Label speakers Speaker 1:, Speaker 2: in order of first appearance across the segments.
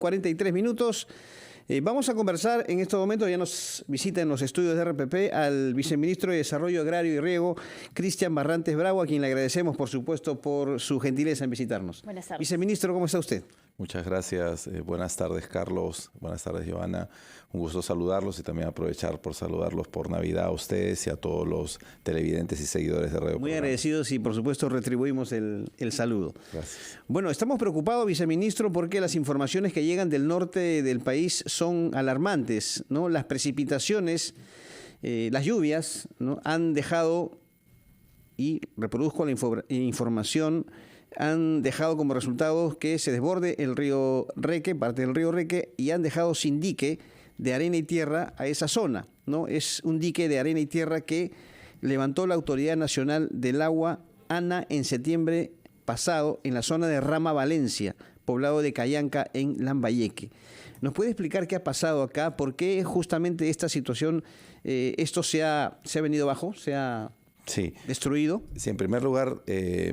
Speaker 1: 43 minutos. Vamos a conversar en estos momentos, ya nos visita en los estudios de RPP al viceministro de Desarrollo Agrario y Riego, Cristian Barrantes Bravo, a quien le agradecemos, por supuesto, por su gentileza en visitarnos.
Speaker 2: Buenas tardes.
Speaker 1: Viceministro, ¿cómo está usted?
Speaker 3: Muchas gracias. Buenas tardes, Carlos. Buenas tardes, Giovanna. Un gusto saludarlos y también aprovechar por saludarlos por Navidad a ustedes y a todos los televidentes y seguidores de Radio
Speaker 1: Muy
Speaker 3: Programa.
Speaker 1: agradecidos y, por supuesto, retribuimos el saludo.
Speaker 3: Gracias.
Speaker 1: Bueno, estamos preocupados, viceministro, porque las informaciones que llegan del norte del país son alarmantes, ¿no? Las precipitaciones, las lluvias, ¿no? Han dejado, y reproduzco la información, han dejado como resultado que se desborde el río Reque, parte del río Reque, y han dejado sin dique de arena y tierra a esa zona, ¿no? Es un dique de arena y tierra que levantó la Autoridad Nacional del Agua, ANA, en septiembre pasado en la zona de Rama Valencia, poblado de Callanca, en Lambayeque. ¿Nos puede explicar qué ha pasado acá? ¿Por qué justamente esta situación, esto se ha venido abajo, se ha destruido?
Speaker 3: Sí, en primer lugar,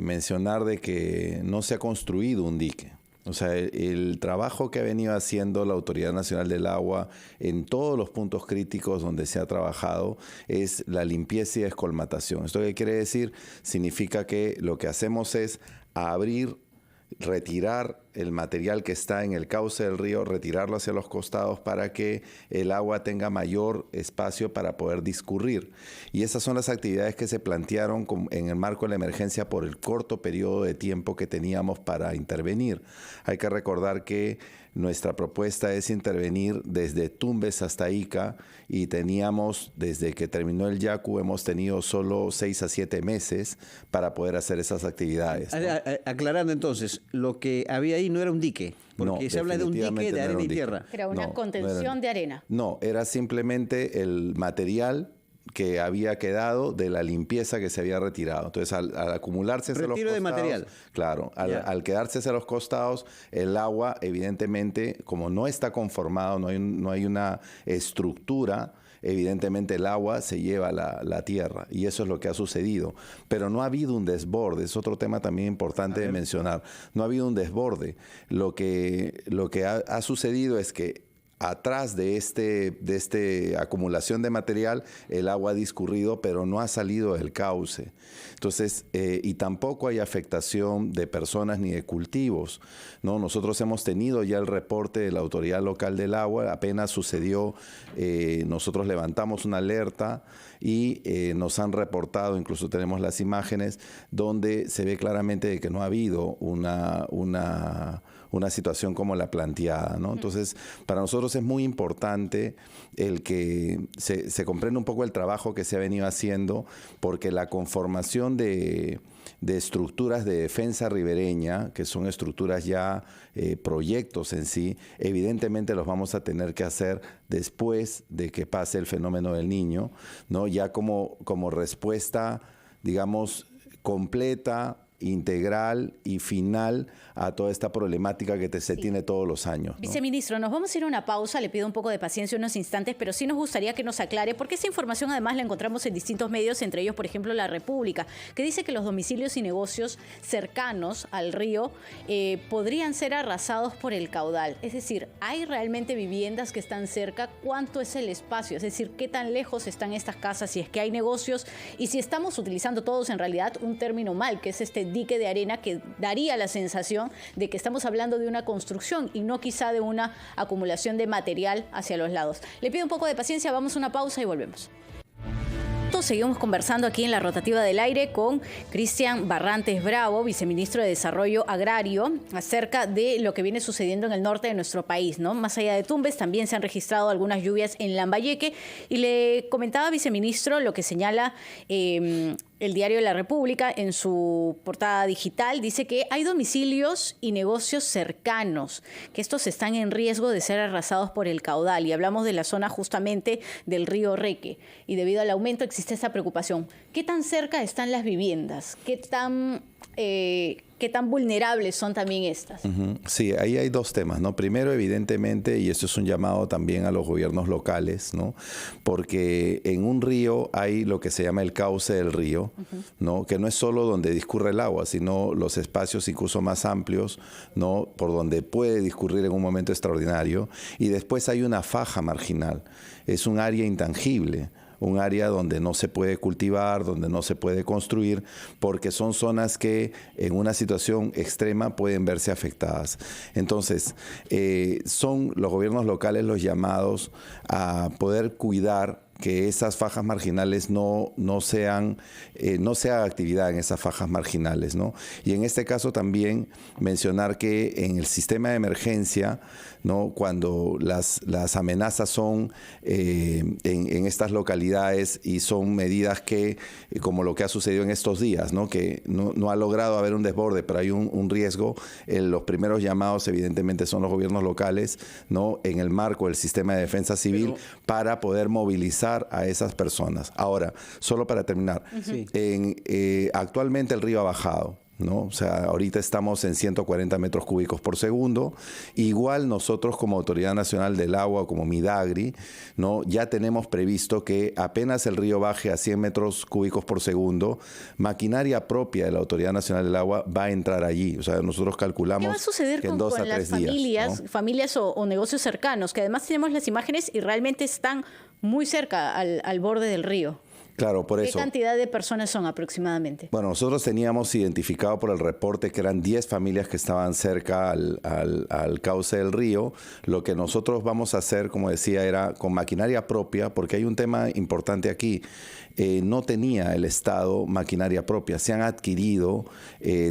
Speaker 3: mencionar de que no se ha construido un dique. O sea, el trabajo que ha venido haciendo la Autoridad Nacional del Agua en todos los puntos críticos donde se ha trabajado es la limpieza y escolmatación. ¿Esto qué quiere decir? Significa que lo que hacemos es retirar el material que está en el cauce del río, retirarlo hacia los costados para que el agua tenga mayor espacio para poder discurrir. Y esas son las actividades que se plantearon en el marco de la emergencia por el corto periodo de tiempo que teníamos para intervenir. Hay que recordar que nuestra propuesta es intervenir desde Tumbes hasta Ica y teníamos, desde que terminó el Yacu, hemos tenido solo 6 a 7 meses para poder hacer esas actividades, ¿no?
Speaker 1: Aclarando entonces, lo que había ahí no era un dique, porque
Speaker 3: No,
Speaker 1: se habla de un dique de arena y tierra.
Speaker 2: Era una contención de arena.
Speaker 3: No, era simplemente el material que había quedado de la limpieza que se había retirado. Entonces, al acumularse hacia los costados... Retiro de material. Claro, al quedarse hacia los costados, el agua, evidentemente, como no está conformado, no hay una estructura, evidentemente el agua se lleva la tierra, y eso es lo que ha sucedido. Pero no ha habido un desborde, es otro tema también importante de mencionar. No ha habido un desborde. Lo que ha sucedido es que atrás de esta acumulación de material, el agua ha discurrido, pero no ha salido del cauce. Entonces, y tampoco hay afectación de personas ni de cultivos, ¿no? Nosotros hemos tenido ya el reporte de la Autoridad Local del Agua, apenas sucedió, nosotros levantamos una alerta y nos han reportado, incluso tenemos las imágenes, donde se ve claramente de que no ha habido una situación como la planteada, ¿no? Entonces, para nosotros es muy importante el que se comprenda un poco el trabajo que se ha venido haciendo, porque la conformación de estructuras de defensa ribereña, que son estructuras ya, proyectos en sí, evidentemente los vamos a tener que hacer después de que pase el fenómeno del Niño, ¿no? Ya como respuesta, digamos, completa, integral y final a toda esta problemática que se tiene todos los años, ¿no?
Speaker 2: Viceministro, nos vamos a ir a una pausa, le pido un poco de paciencia unos instantes, pero sí nos gustaría que nos aclare, porque esa información además la encontramos en distintos medios, entre ellos, por ejemplo, La República, que dice que los domicilios y negocios cercanos al río podrían ser arrasados por el caudal. Es decir, ¿hay realmente viviendas que están cerca? ¿Cuánto es el espacio? Es decir, ¿qué tan lejos están estas casas si es que hay negocios? Y si estamos utilizando todos en realidad un término mal, que es este dique de arena, que daría la sensación de que estamos hablando de una construcción y no quizá de una acumulación de material hacia los lados. Le pido un poco de paciencia, vamos a una pausa y volvemos. Seguimos conversando aquí en la Rotativa del Aire con Cristian Barrantes Bravo, viceministro de Desarrollo Agrario, acerca de lo que viene sucediendo en el norte de nuestro país, ¿no? Más allá de Tumbes, también se han registrado algunas lluvias en Lambayeque. Y le comentaba, viceministro, lo que señala el diario de La República en su portada digital. Dice que hay domicilios y negocios cercanos, que estos están en riesgo de ser arrasados por el caudal. Y hablamos de la zona justamente del río Reque. Y debido al aumento existe esa preocupación. ¿Qué tan cerca están las viviendas? ¿Qué tan qué tan vulnerables son también estas.
Speaker 3: Sí, ahí hay dos temas, ¿no? Primero, evidentemente, y esto es un llamado también a los gobiernos locales, ¿no? Porque en un río hay lo que se llama el cauce del río, ¿no? Que no es solo donde discurre el agua, sino los espacios incluso más amplios, ¿no? Por donde puede discurrir en un momento extraordinario. Y después hay una faja marginal. Es un área intangible, un área donde no se puede cultivar, donde no se puede construir, porque son zonas que en una situación extrema pueden verse afectadas. Entonces, son los gobiernos locales los llamados a poder cuidar que esas fajas marginales no sea actividad en esas fajas marginales, ¿no? Y en este caso también mencionar que en el sistema de emergencia, ¿no? Cuando las amenazas son en estas localidades y son medidas que, como lo que ha sucedido en estos días, ¿no? Que no ha logrado haber un desborde, pero hay un riesgo, los primeros llamados evidentemente son los gobiernos locales, ¿no? En el marco del sistema de defensa civil para poder movilizar a esas personas. Ahora, solo para terminar, actualmente el río ha bajado, ¿no? O sea, ahorita estamos en 140 metros cúbicos por segundo. Igual nosotros como Autoridad Nacional del Agua, como Midagri, ¿no? Ya tenemos previsto que apenas el río baje a 100 metros cúbicos por segundo, maquinaria propia de la Autoridad Nacional del Agua va a entrar allí. O sea, nosotros calculamos
Speaker 2: ¿qué va a suceder
Speaker 3: que en 2 a 3 días, ¿no?
Speaker 2: Familias o negocios cercanos, que además tenemos las imágenes y realmente están muy cerca al borde del río?
Speaker 3: Claro, por eso.
Speaker 2: ¿Qué cantidad de personas son aproximadamente?
Speaker 3: Bueno, nosotros teníamos identificado por el reporte que eran 10 familias que estaban cerca al cauce del río. Lo que nosotros vamos a hacer, como decía, era con maquinaria propia, porque hay un tema importante aquí. No tenía el Estado maquinaria propia. Se han adquirido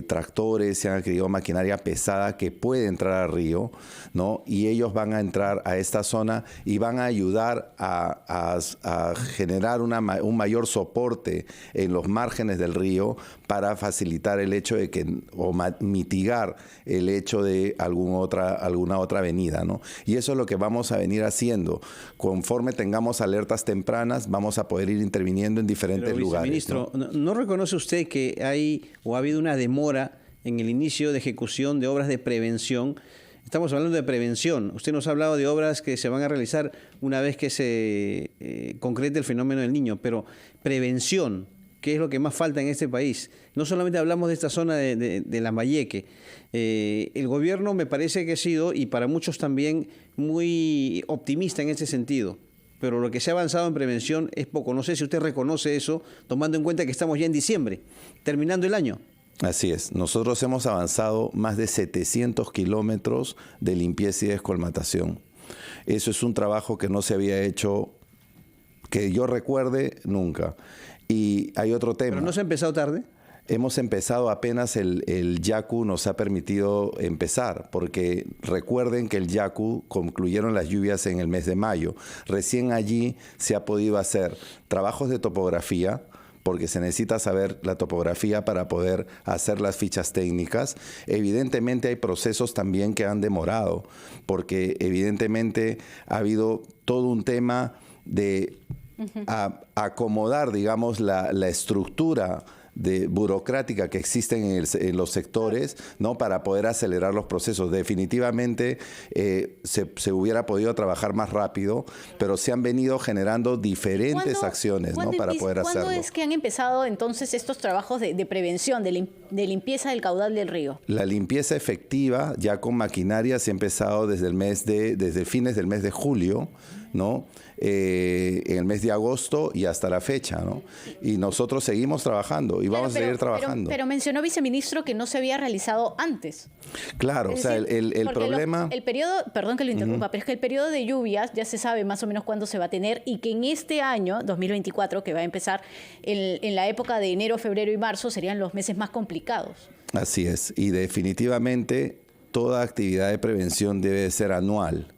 Speaker 3: tractores, se han adquirido maquinaria pesada que puede entrar al río, ¿no? Y ellos van a entrar a esta zona y van a ayudar a generar un mayor soporte en los márgenes del río para facilitar el hecho de que, o mitigar el hecho de alguna otra avenida, ¿no? Y eso es lo que vamos a venir haciendo. Conforme tengamos alertas tempranas, vamos a poder ir interviniendo en diferentes lugares.
Speaker 1: Ministro, ¿no reconoce usted que hay o ha habido una demora en el inicio de ejecución de obras de prevención? Estamos hablando de prevención. Usted nos ha hablado de obras que se van a realizar una vez que se concrete el fenómeno del Niño, pero prevención, ¿qué es lo que más falta en este país? No solamente hablamos de esta zona de Lambayeque. El gobierno me parece que ha sido, y para muchos también, muy optimista en ese sentido. Pero lo que se ha avanzado en prevención es poco. No sé si usted reconoce eso, tomando en cuenta que estamos ya en diciembre, terminando el año.
Speaker 3: Así es. Nosotros hemos avanzado más de 700 kilómetros de limpieza y descolmatación. Eso es un trabajo que no se había hecho, que yo recuerde, nunca. Y hay otro tema.
Speaker 1: ¿Pero no se ha empezado tarde?
Speaker 3: Hemos empezado apenas el Yaku nos ha permitido empezar, porque recuerden que el Yaku concluyeron las lluvias en el mes de mayo. Recién allí se ha podido hacer trabajos de topografía, porque se necesita saber la topografía para poder hacer las fichas técnicas. Evidentemente hay procesos también que han demorado, porque evidentemente ha habido todo un tema de acomodar, digamos, la estructura burocrática que existen en los sectores, ¿no? Para poder acelerar los procesos. Definitivamente se hubiera podido trabajar más rápido, pero se han venido generando diferentes acciones, ¿no? Para poder hacerlo.
Speaker 2: ¿Cuándo es que han empezado entonces estos trabajos de prevención, de limpieza del caudal del río?
Speaker 3: La limpieza efectiva, ya con maquinaria, se ha empezado desde fines del mes de julio, ¿no? En el mes de agosto y hasta la fecha, ¿no? Y nosotros seguimos trabajando y vamos a seguir trabajando.
Speaker 2: Pero mencionó, viceministro, que no se había realizado antes.
Speaker 3: Claro, o sea, el problema...
Speaker 2: El periodo, perdón que lo interrumpa, pero es que el periodo de lluvias ya se sabe más o menos cuándo se va a tener y que en este año, 2024, que va a empezar en la época de enero, febrero y marzo, serían los meses más complicados.
Speaker 3: Así es, y definitivamente toda actividad de prevención debe ser anual.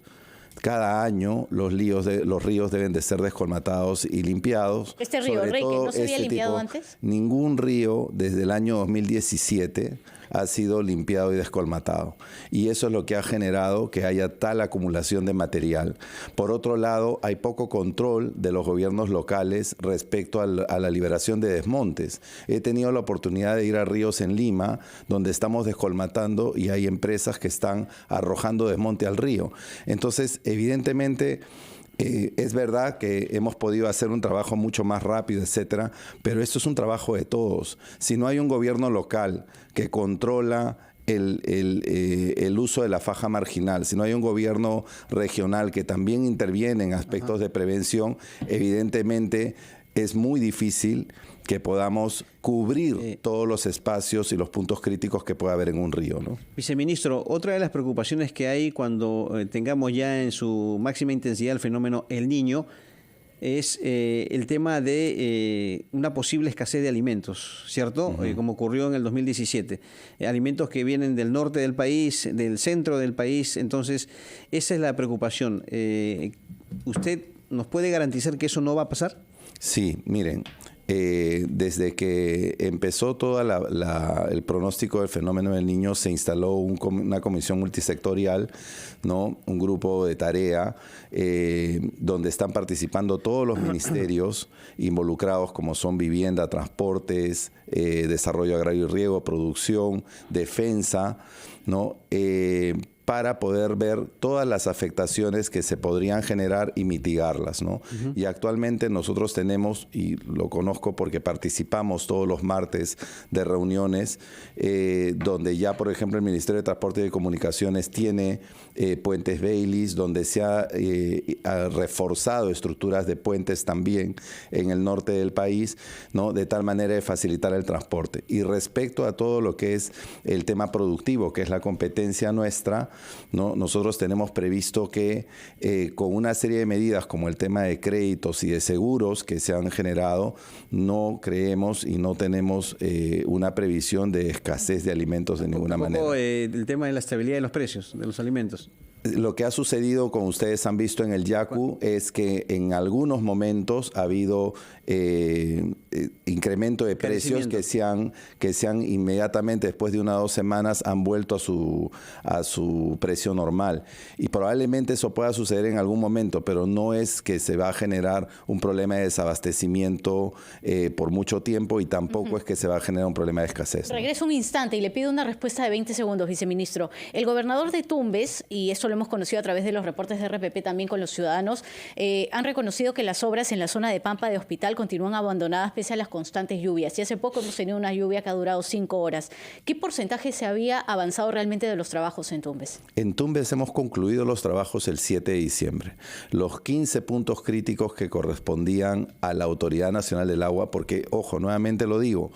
Speaker 3: Cada año los ríos deben de ser descolmatados y limpiados.
Speaker 2: ¿Este río Rey que no se había limpiado antes?
Speaker 3: Ningún río desde el año 2017 ha sido limpiado y descolmatado. Y eso es lo que ha generado que haya tal acumulación de material. Por otro lado, hay poco control de los gobiernos locales respecto a la liberación de desmontes. He tenido la oportunidad de ir a ríos en Lima, donde estamos descolmatando y hay empresas que están arrojando desmonte al río. Entonces, evidentemente, es verdad que hemos podido hacer un trabajo mucho más rápido, etcétera, pero esto es un trabajo de todos. Si no hay un gobierno local que controla el uso de la faja marginal, si no hay un gobierno regional que también interviene en aspectos de prevención, evidentemente es muy difícil que podamos cubrir todos los espacios y los puntos críticos que pueda haber en un río, ¿no?
Speaker 1: Viceministro, otra de las preocupaciones que hay cuando tengamos ya en su máxima intensidad el fenómeno El Niño es el tema de una posible escasez de alimentos, ¿cierto? Como ocurrió en el 2017. Alimentos que vienen del norte del país, del centro del país. Entonces, esa es la preocupación. ¿Usted nos puede garantizar que eso no va a pasar?
Speaker 3: Sí, miren. Desde que empezó todo el pronóstico del fenómeno del Niño, se instaló una comisión multisectorial, ¿no? Un grupo de tarea donde están participando todos los ministerios involucrados, como son vivienda, transportes, desarrollo agrario y riego, producción, defensa, ¿no? Para poder ver todas las afectaciones que se podrían generar y mitigarlas, ¿no? Y actualmente nosotros tenemos, y lo conozco porque participamos todos los martes de reuniones, donde ya, por ejemplo, el Ministerio de Transporte y Comunicaciones tiene puentes Baileys, donde se ha reforzado estructuras de puentes también en el norte del país, ¿no? De tal manera de facilitar el transporte. Y respecto a todo lo que es el tema productivo, que es la competencia nuestra, ¿no? Nosotros tenemos previsto que con una serie de medidas como el tema de créditos y de seguros que se han generado, no creemos y no tenemos una previsión de escasez de alimentos de ninguna manera.
Speaker 1: El tema de la estabilidad de los precios de los alimentos.
Speaker 3: Lo que ha sucedido, como ustedes han visto en el Yacu, es que en algunos momentos ha habido incremento de precios que se han inmediatamente después de 1 o 2 semanas han vuelto a su precio normal. Y probablemente eso pueda suceder en algún momento, pero no es que se va a generar un problema de desabastecimiento por mucho tiempo y tampoco es que se va a generar un problema de escasez, ¿no?
Speaker 2: Regreso un instante y le pido una respuesta de 20 segundos, viceministro. El gobernador de Tumbes, y esto lo hemos conocido a través de los reportes de RPP también con los ciudadanos, han reconocido que las obras en la zona de Pampa de Hospital continúan abandonadas pese a las constantes lluvias. Y hace poco hemos tenido una lluvia que ha durado 5 horas. ¿Qué porcentaje se había avanzado realmente de los trabajos en Tumbes?
Speaker 3: En Tumbes hemos concluido los trabajos el 7 de diciembre. Los 15 puntos críticos que correspondían a la Autoridad Nacional del Agua, porque, ojo, nuevamente lo digo,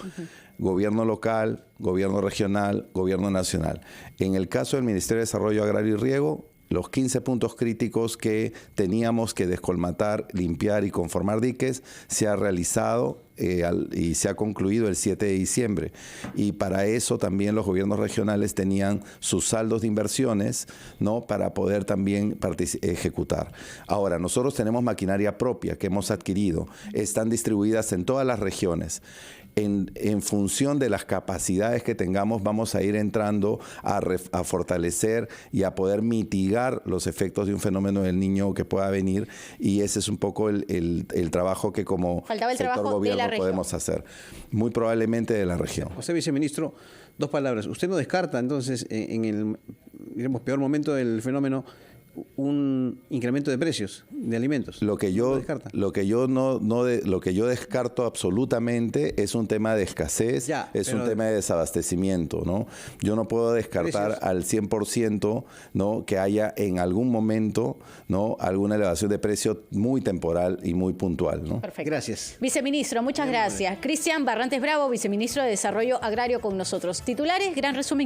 Speaker 3: gobierno local, gobierno regional, gobierno nacional. En el caso del Ministerio de Desarrollo Agrario y Riego, los 15 puntos críticos que teníamos que descolmatar, limpiar y conformar diques se ha realizado y se ha concluido el 7 de diciembre. Y para eso también los gobiernos regionales tenían sus saldos de inversiones, ¿no? Para poder también ejecutar. Ahora, nosotros tenemos maquinaria propia que hemos adquirido. Están distribuidas en todas las regiones. En función de las capacidades que tengamos, vamos a ir entrando a fortalecer y a poder mitigar los efectos de un fenómeno del Niño que pueda venir, y ese es un poco el trabajo que como sector gobierno podemos hacer. Muy probablemente de la región.
Speaker 1: José Viceministro, 2 palabras. ¿Usted no descarta entonces en el, digamos, peor momento del fenómeno un incremento de precios de alimentos?
Speaker 3: Lo que yo descarto absolutamente es un tema de escasez, un tema de desabastecimiento, ¿no? Yo no puedo descartar al 100%, ¿no? Que haya en algún momento, ¿no? Alguna elevación de precio muy temporal y muy puntual, ¿no?
Speaker 2: Perfecto.
Speaker 1: Gracias.
Speaker 2: Viceministro, muchas gracias. Cristian Barrantes Bravo, viceministro de Desarrollo Agrario con nosotros. Titulares, gran resumen.